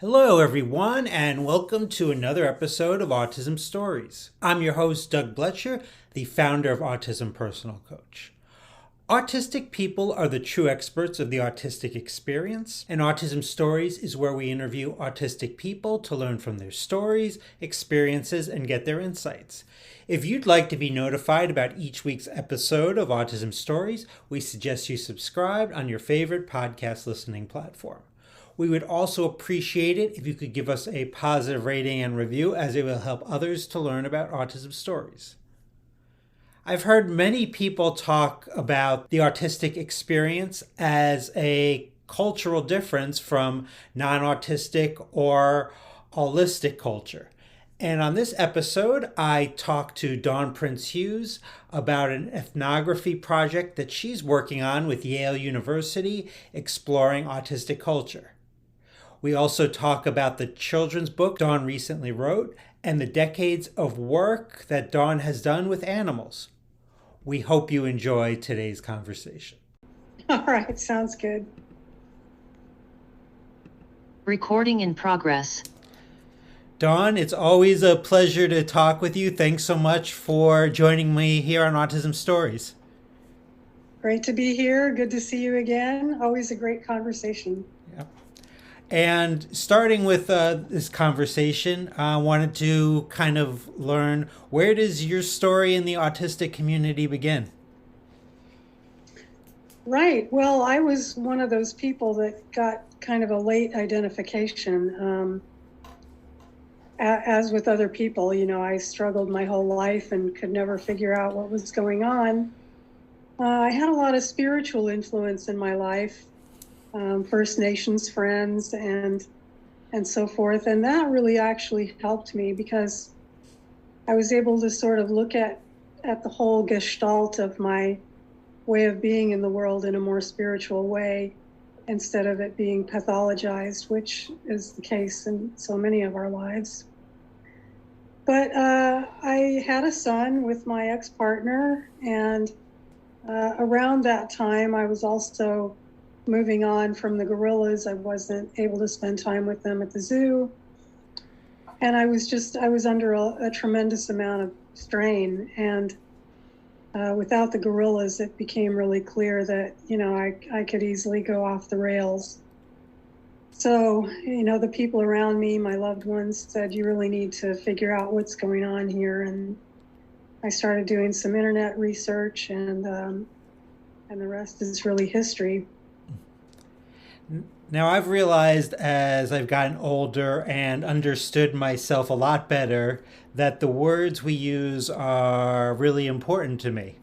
Hello, everyone, and welcome to another episode of Autism Stories. I'm your host, Doug Bletcher, the founder of Autism Personal Coach. Autistic people are the true experts of the autistic experience, and Autism Stories is where we interview autistic people to learn from their stories, experiences, and get their insights. If you'd like to be notified about each week's episode of Autism Stories, we suggest you subscribe on your favorite podcast listening platform. We would also appreciate it if you could give us a positive rating and review, as it will help others to learn about autism stories. I've heard many people talk about the autistic experience as a cultural difference from non-autistic or holistic culture. And on this episode, I talked to Dawn Prince Hughes about an ethnography project that she's working on with Yale University exploring autistic culture. We also talk about the children's book Dawn recently wrote and the decades of work that Dawn has done with animals. We hope you enjoy today's conversation. All right, sounds good. Recording in progress. Dawn, it's always a pleasure to talk with you. Thanks so much for joining me here on Autism Stories. Great to be here. Good to see you again. Always a great conversation. Yep. And starting with this conversation, I wanted to kind of learn, where does your story in the autistic community begin? Right. Well, I was one of those people that got kind of a late identification. As with other people, I struggled my whole life and could never figure out what was going on. I had a lot of spiritual influence in my life. First Nations friends and so forth. And that really actually helped me because I was able to sort of look at the whole gestalt of my way of being in the world in a more spiritual way instead of it being pathologized, which is the case in so many of our lives. But I had a son with my ex-partner, and around that time I was also moving on from the gorillas. I wasn't able to spend time with them at the zoo. And I was under a tremendous amount of strain. And without the gorillas, it became really clear that, I could easily go off the rails. So, the people around me, my loved ones, said, you really need to figure out what's going on here. And I started doing some internet research, and the rest is really history. Now, I've realized as I've gotten older and understood myself a lot better that the words we use are really important to me.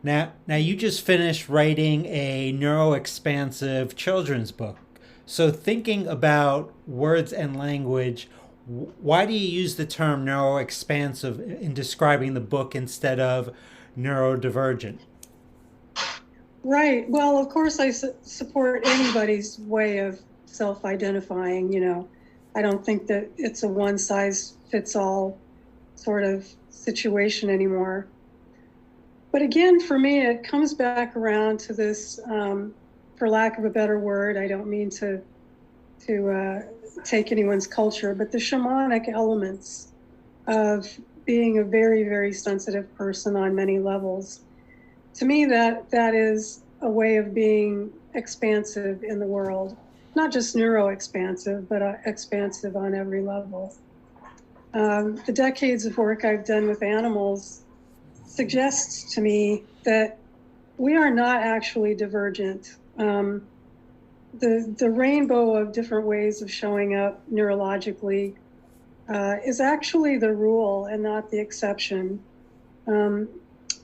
Now you just finished writing a neuroexpansive children's book. So thinking about words and language, why do you use the term neuroexpansive in describing the book instead of neurodivergent? Right. Well, of course, I support anybody's way of self-identifying. I don't think that it's a one-size-fits-all sort of situation anymore. But again, for me, it comes back around to this, for lack of a better word, I don't mean to take anyone's culture, but the shamanic elements of being a very, very sensitive person on many levels. To me, that is a way of being expansive in the world, not just neuro-expansive, but expansive on every level. The decades of work I've done with animals suggests to me that we are not actually divergent. The rainbow of different ways of showing up neurologically is actually the rule and not the exception.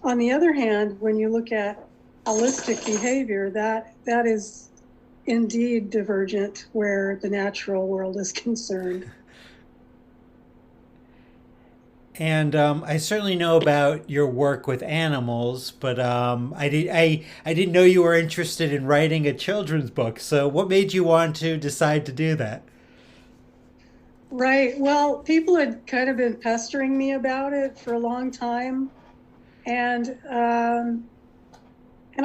On the other hand, when you look at holistic behavior, that is indeed divergent where the natural world is concerned. And I certainly know about your work with animals, but I didn't know you were interested in writing a children's book. So what made you want to decide to do that? Right. Well, people had kind of been pestering me about it for a long time. And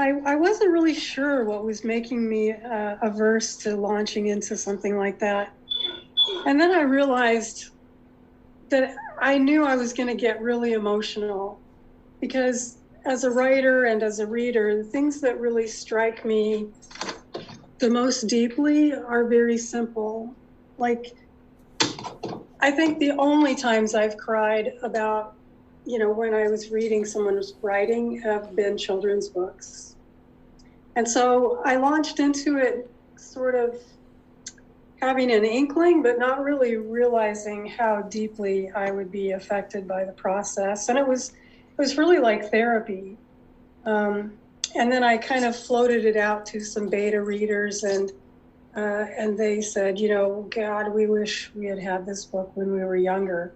I wasn't really sure what was making me averse to launching into something like that. And then I realized that I knew I was going to get really emotional because as a writer and as a reader, the things that really strike me the most deeply are very simple. Like, I think the only times I've cried about, when I was reading someone's writing have been children's books. And so I launched into it sort of having an inkling, but not really realizing how deeply I would be affected by the process. And it was really like therapy. And then I kind of floated it out to some beta readers, and they said, God, we wish we had this book when we were younger.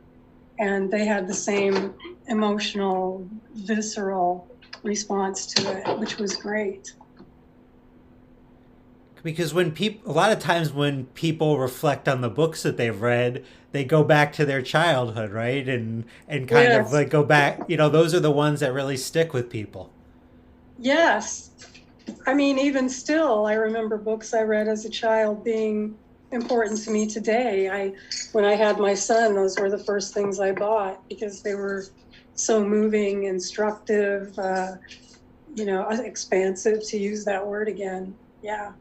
And they had the same emotional, visceral response to it, which was great. Because a lot of times when people reflect on the books that they've read, they go back to their childhood, right? And kind of Yes. like go back, those are the ones that really stick with people. Yes. I mean, even still, I remember books I read as a child being important to me today. When I had my son, those were the first things I bought because they were so moving, instructive, expansive, to use that word again. Yeah.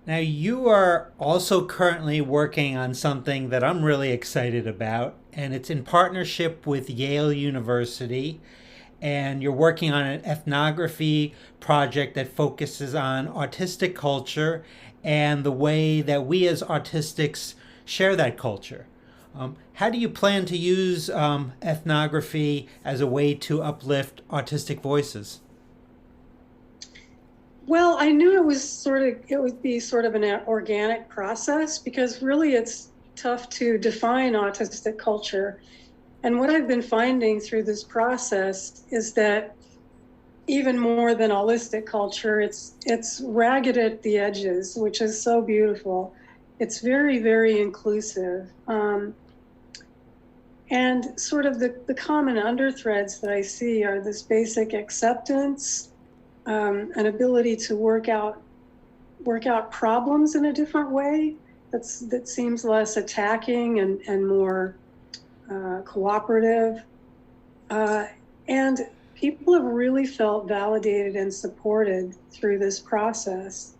Now, you are also currently working on something that I'm really excited about, and it's in partnership with Yale University. And you're working on an ethnography project that focuses on autistic culture and the way that we as autistics share that culture. How do you plan to use ethnography as a way to uplift autistic voices? Well, I knew it would be sort of an organic process because really it's tough to define autistic culture. And what I've been finding through this process is that even more than holistic culture, it's ragged at the edges, which is so beautiful. It's very, very inclusive. And sort of the common underthreads that I see are this basic acceptance, an ability to work out problems in a different way that seems less attacking and more cooperative. And people have really felt validated and supported through this process.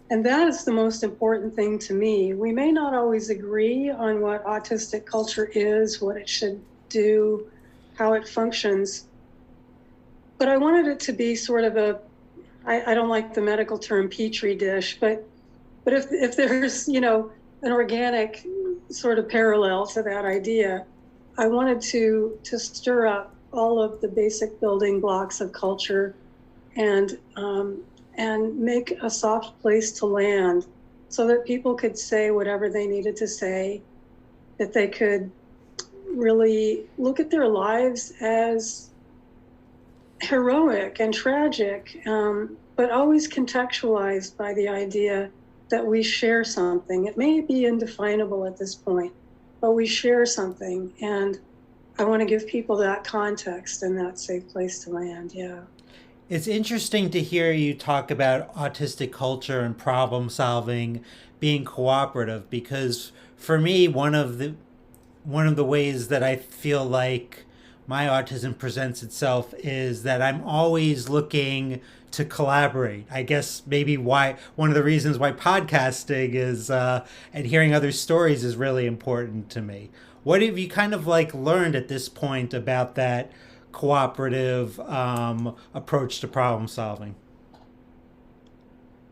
And that is the most important thing to me. We may not always agree on what autistic culture is, what it should do, how it functions. But I wanted it to be sort of I don't like the medical term petri dish, but if there's, an organic sort of parallel to that idea, I wanted to stir up all of the basic building blocks of culture and make a soft place to land so that people could say whatever they needed to say, that they could really look at their lives as heroic and tragic, but always contextualized by the idea that we share something. It may be indefinable at this point, but we share something. And I want to give people that context and that safe place to land. Yeah. It's interesting to hear you talk about autistic culture and problem solving being cooperative, because for me, one of the ways that I feel like my autism presents itself is that I'm always looking to collaborate. I guess maybe one of the reasons why podcasting is and hearing other stories is really important to me. What have you kind of like learned at this point about that cooperative approach to problem solving?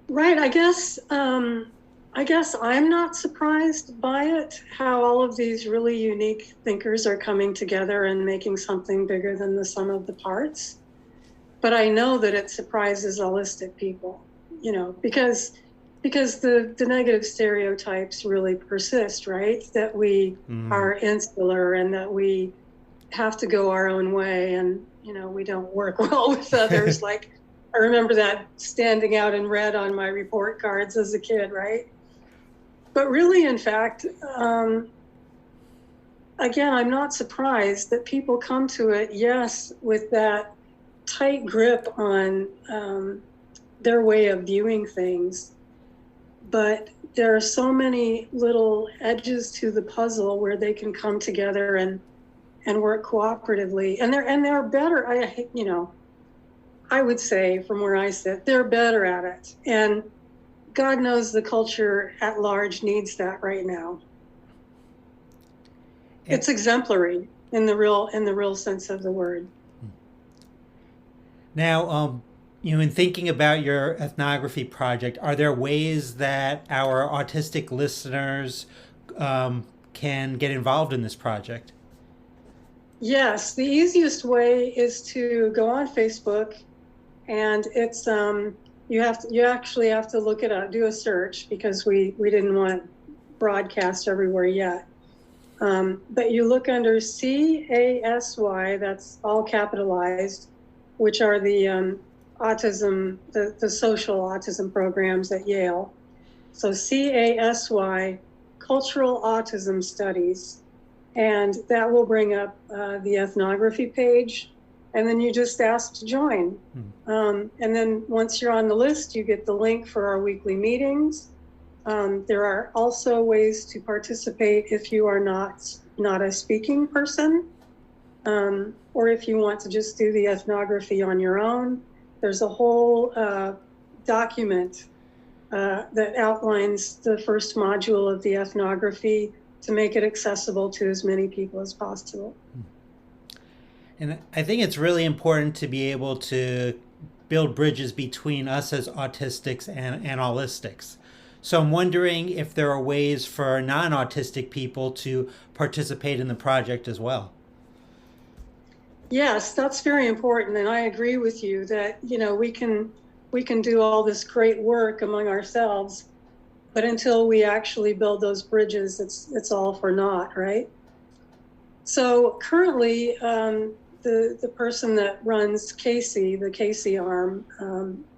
Right. I guess I'm not surprised by it, how all of these really unique thinkers are coming together and making something bigger than the sum of the parts. But I know that it surprises holistic people, because the negative stereotypes really persist, right? That we are insular and that we have to go our own way and, we don't work well with others. Like, I remember that standing out in red on my report cards as a kid, right? But really, in fact, again, I'm not surprised that people come to it, yes, with that tight grip on their way of viewing things, but there are so many little edges to the puzzle where they can come together and work cooperatively. And they're better. I would say from where I sit, they're better at it. And God knows the culture at large needs that right now. It's exemplary in the real sense of the word. Now, in thinking about your ethnography project, are there ways that our autistic listeners can get involved in this project? Yes, the easiest way is to go on Facebook, and it's you actually have to look it up, do a search, because we didn't want broadcast everywhere yet. But you look under CASY, that's all capitalized, which are the autism, the social autism programs at Yale. So CASY, Cultural Autism Studies, and that will bring up the ethnography page, and then you just ask to join. And then once you're on the list, you get the link for our weekly meetings. There are also ways to participate if you are not a speaking person, or if you want to just do the ethnography on your own. There's a whole document that outlines the first module of the ethnography to make it accessible to as many people as possible. And I think it's really important to be able to build bridges between us as autistics and allistics. So I'm wondering if there are ways for non-autistic people to participate in the project as well. Yes, that's very important, and I agree with you that we can do all this great work among ourselves, but until we actually build those bridges, it's all for naught, right? So currently, the person that runs Casey, the Casey arm,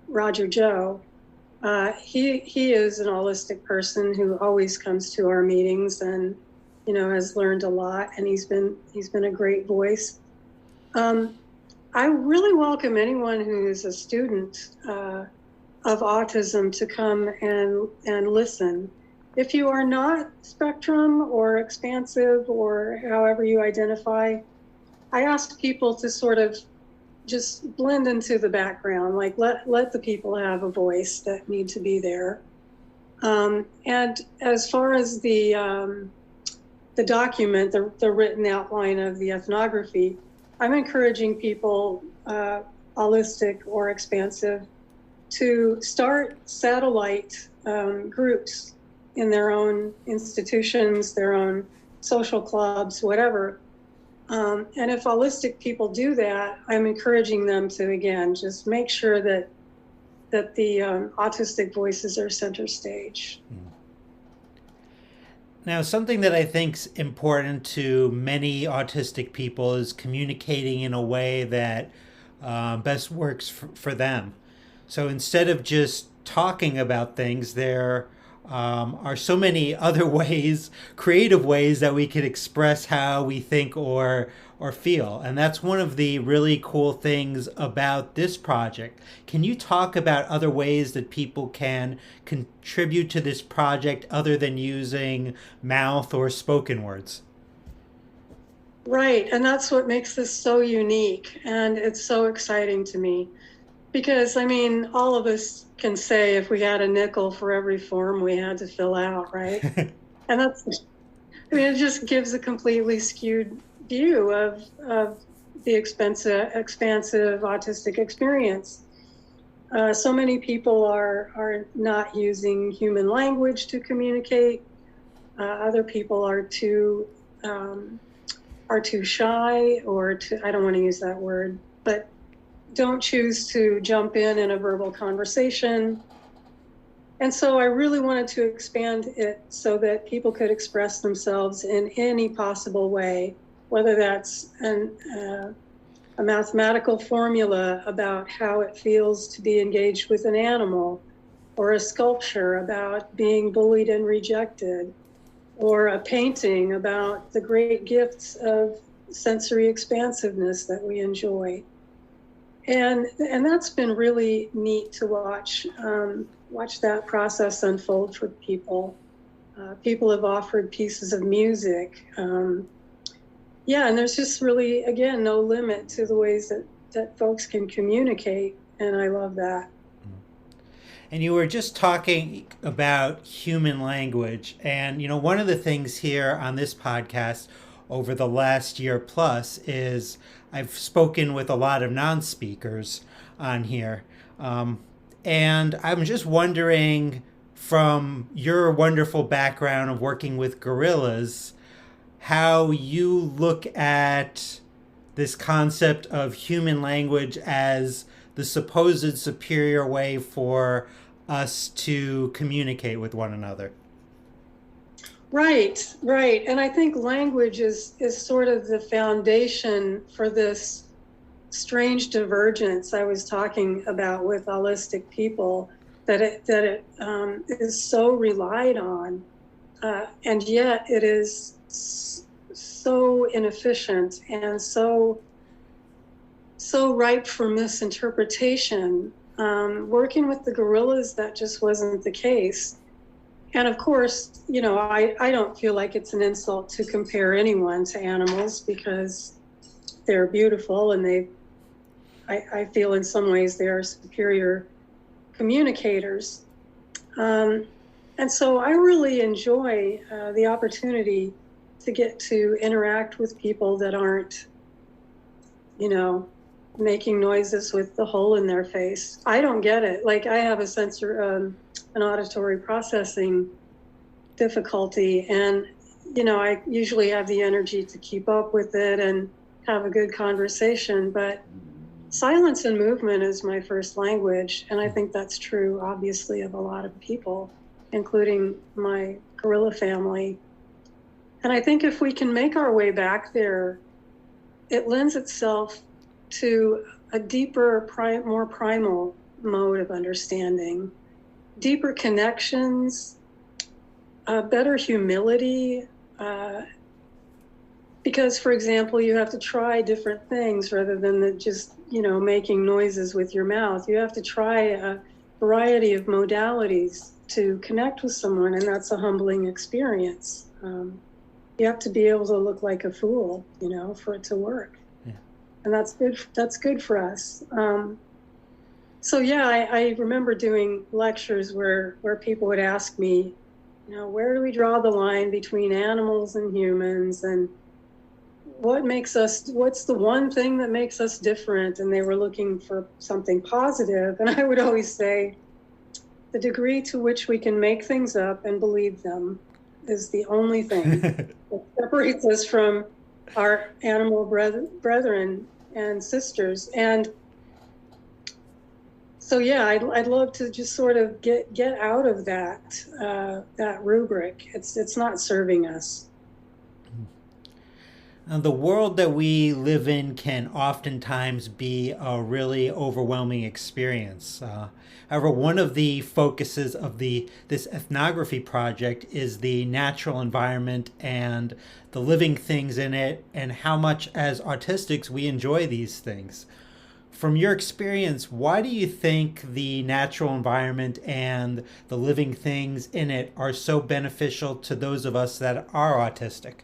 Roger Joe, he is an allistic person who always comes to our meetings and has learned a lot, and he's been a great voice. I really welcome anyone who is a student of autism to come and listen. If you are not spectrum or expansive or however you identify, I ask people to sort of just blend into the background, like let the people have a voice that need to be there. And as far as the document, the written outline of the ethnography, I'm encouraging people, allistic or expansive, to start satellite groups in their own institutions, their own social clubs, whatever. And if allistic people do that, I'm encouraging them to, again, just make sure that the autistic voices are center stage. Now, something that I think's important to many autistic people is communicating in a way that best works for them. So instead of just talking about things, there are so many other ways, creative ways, that we could express how we think or feel. And that's one of the really cool things about this project. Can you talk about other ways that people can contribute to this project other than using mouth or spoken words? Right, and that's what makes this so unique, and it's so exciting to me. Because, all of us can say if we had a nickel for every form we had to fill out, right? And it just gives a completely skewed view of the expansive autistic experience. So many people are not using human language to communicate. Other people are too shy, or I don't want to use that word, but don't choose to jump in a verbal conversation. And so I really wanted to expand it so that people could express themselves in any possible way, whether that's a mathematical formula about how it feels to be engaged with an animal, or a sculpture about being bullied and rejected, or a painting about the great gifts of sensory expansiveness that we enjoy. And that's been really neat to watch. watch that process unfold for people. People have offered pieces of music. Yeah, and there's just really, again, no limit to the ways that folks can communicate, and I love that. And you were just talking about human language. And, one of the things here on this podcast over the last year plus is I've spoken with a lot of non speakers on here. And I'm just wondering, from your wonderful background of working with gorillas, how you look at this concept of human language as the supposed superior way for us to communicate with one another. Right, right. And I think language is sort of the foundation for this strange divergence I was talking about with holistic people, that it is so relied on, and yet it is so inefficient and so ripe for misinterpretation. Working with the gorillas, that just wasn't the case. And of course, I don't feel like it's an insult to compare anyone to animals, because they're beautiful, and I feel in some ways they are superior communicators. And so I really enjoy the opportunity to get to interact with people that aren't, making noises with the hole in their face. I don't get it. Like, I have an auditory processing difficulty, and, I usually have the energy to keep up with it and have a good conversation, but silence and movement is my first language. And I think that's true, obviously, of a lot of people, including my gorilla family. And I think if we can make our way back there, it lends itself to a deeper, more primal mode of understanding, deeper connections, better humility. Because, for example, you have to try different things rather than just, making noises with your mouth. You have to try a variety of modalities to connect with someone, and that's a humbling experience. You have to be able to look like a fool, for it to work. And that's good. That's good for us. So yeah, I remember doing lectures where people would ask me, where do we draw the line between animals and humans, and what's the one thing that makes us different? And they were looking for something positive. And I would always say, the degree to which we can make things up and believe them is the only thing that separates us from our animal brethren and sisters. And so, yeah, I'd love to just sort of get out of that rubric. It's not serving us. The world that we live in can oftentimes be a really overwhelming experience. However, one of the focuses of this ethnography project is the natural environment and the living things in it, and how much as autistics we enjoy these things. From your experience, why do you think the natural environment and the living things in it are so beneficial to those of us that are autistic?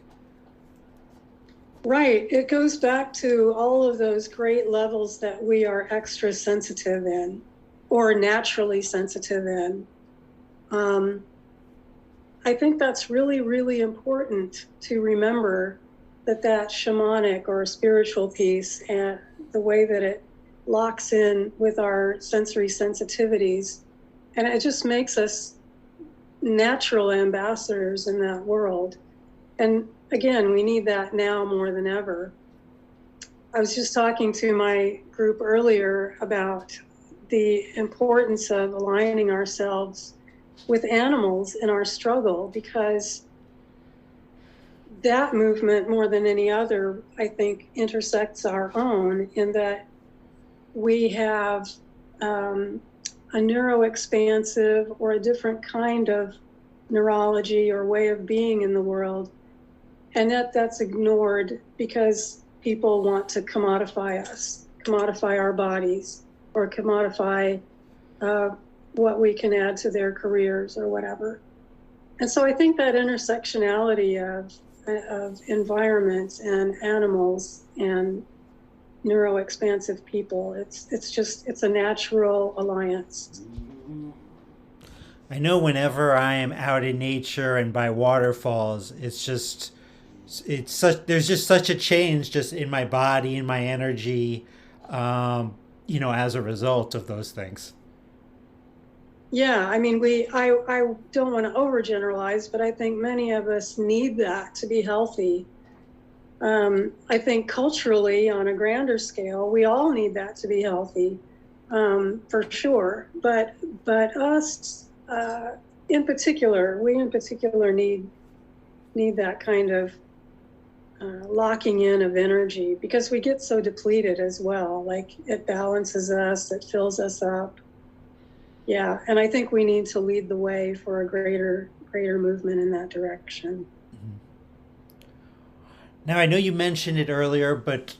Right. It goes back to all of those great levels that we are extra sensitive in, or naturally sensitive in. I think that's really, really important to remember, that shamanic or spiritual piece, and the way that it locks in with our sensory sensitivities. And it just makes us natural ambassadors in that world. And again, we need that now more than ever. I was just talking to my group earlier about the importance of aligning ourselves with animals in our struggle, because that movement, more than any other, I think, intersects our own, in that we have a neuroexpansive or a different kind of neurology or way of being in the world. And that's ignored because people want to commodify us, commodify our bodies, or commodify what we can add to their careers or whatever. And so I think that intersectionality of environments and animals and neuroexpansive people, it's a natural alliance. I know whenever I am out in nature and by waterfalls, there's just such a change just in my body and my energy, as a result of those things. Yeah, I mean, I don't want to overgeneralize, but I think many of us need that to be healthy. I think culturally, on a grander scale, we all need that to be healthy, for sure. But us, in particular, we in particular need that kind of locking in of energy, because we get so depleted as well. Like, it balances us, it fills us up. Yeah, and I think we need to lead the way for a greater movement in that direction. Now, I know you mentioned it earlier, but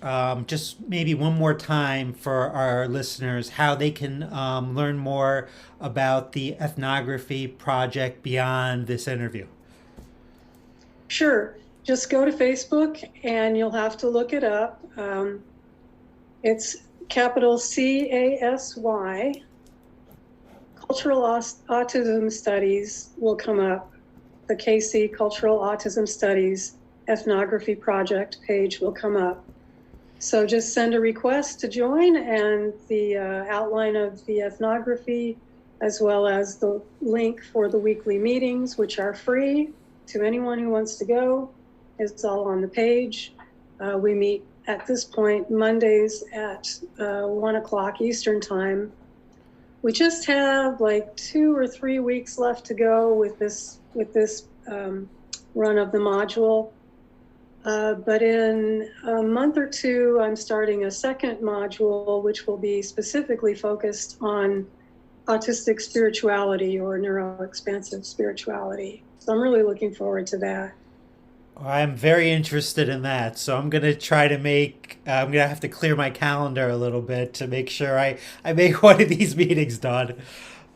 just maybe one more time for our listeners, how they can learn more about the ethnography project beyond this interview. Sure. Just go to Facebook and you'll have to look it up. It's capital CASY. Cultural Autism Studies will come up. The KC Cultural Autism Studies Ethnography Project page will come up. So just send a request to join, and the outline of the ethnography, as well as the link for the weekly meetings, which are free to anyone who wants to go, is all on the page. We meet at this point Mondays at 1 o'clock Eastern Time. We just have like 2 or 3 weeks left to go with this run of the module. But in a month or two, I'm starting a second module, which will be specifically focused on autistic spirituality or neuroexpansive spirituality. So I'm really looking forward to that. I'm very interested in that, so I'm gonna I'm gonna have to clear my calendar a little bit to make sure I make one of these meetings done.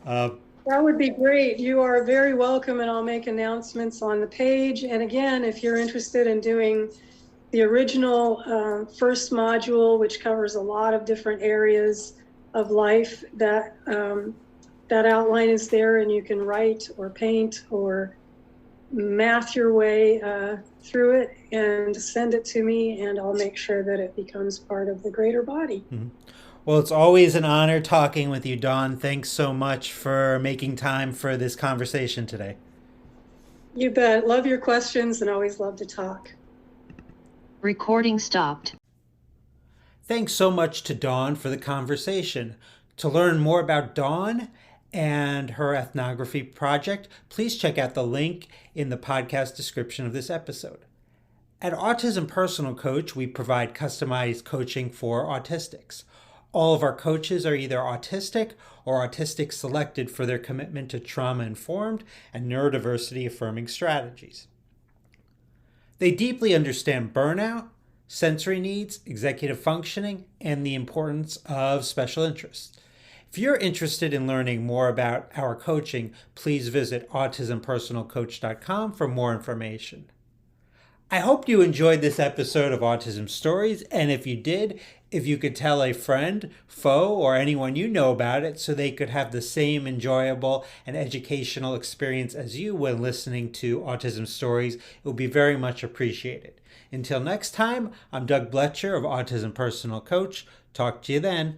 That would be great. You are very welcome, and I'll make announcements on the page. And again, if you're interested in doing the original first module, which covers a lot of different areas of life, that outline is there, and you can write or paint or math your way through it and send it to me, and I'll make sure that it becomes part of the greater body. Mm-hmm. Well, it's always an honor talking with you, Dawn. Thanks so much for making time for this conversation today. You bet. Love your questions and always love to talk. Recording stopped. Thanks so much to Dawn for the conversation. To learn more about Dawn and her ethnography project, please check out the link in the podcast description of this episode. At Autism Personal Coach, we provide customized coaching for autistics. All of our coaches are either autistic or autistic selected for their commitment to trauma-informed and neurodiversity-affirming strategies. They deeply understand burnout, sensory needs, executive functioning, and the importance of special interests. If you're interested in learning more about our coaching, please visit autismpersonalcoach.com for more information. I hope you enjoyed this episode of Autism Stories, and if you did, if you could tell a friend, foe, or anyone you know about it so they could have the same enjoyable and educational experience as you when listening to Autism Stories, it would be very much appreciated. Until next time, I'm Doug Bletcher of Autism Personal Coach. Talk to you then.